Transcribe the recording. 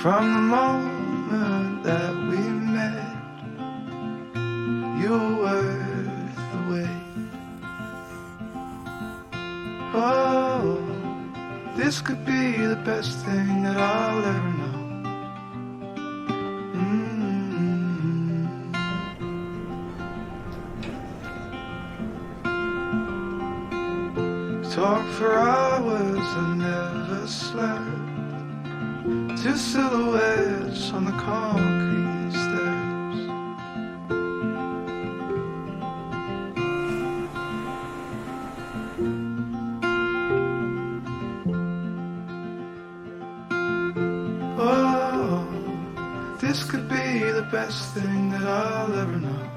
From the moment that we met, you were worth the wait. Oh, this could be the best thing that I'll ever know. Talk for hours and never slept. Two silhouettes on the concrete steps. Oh, this could be the best thing that I'll ever know.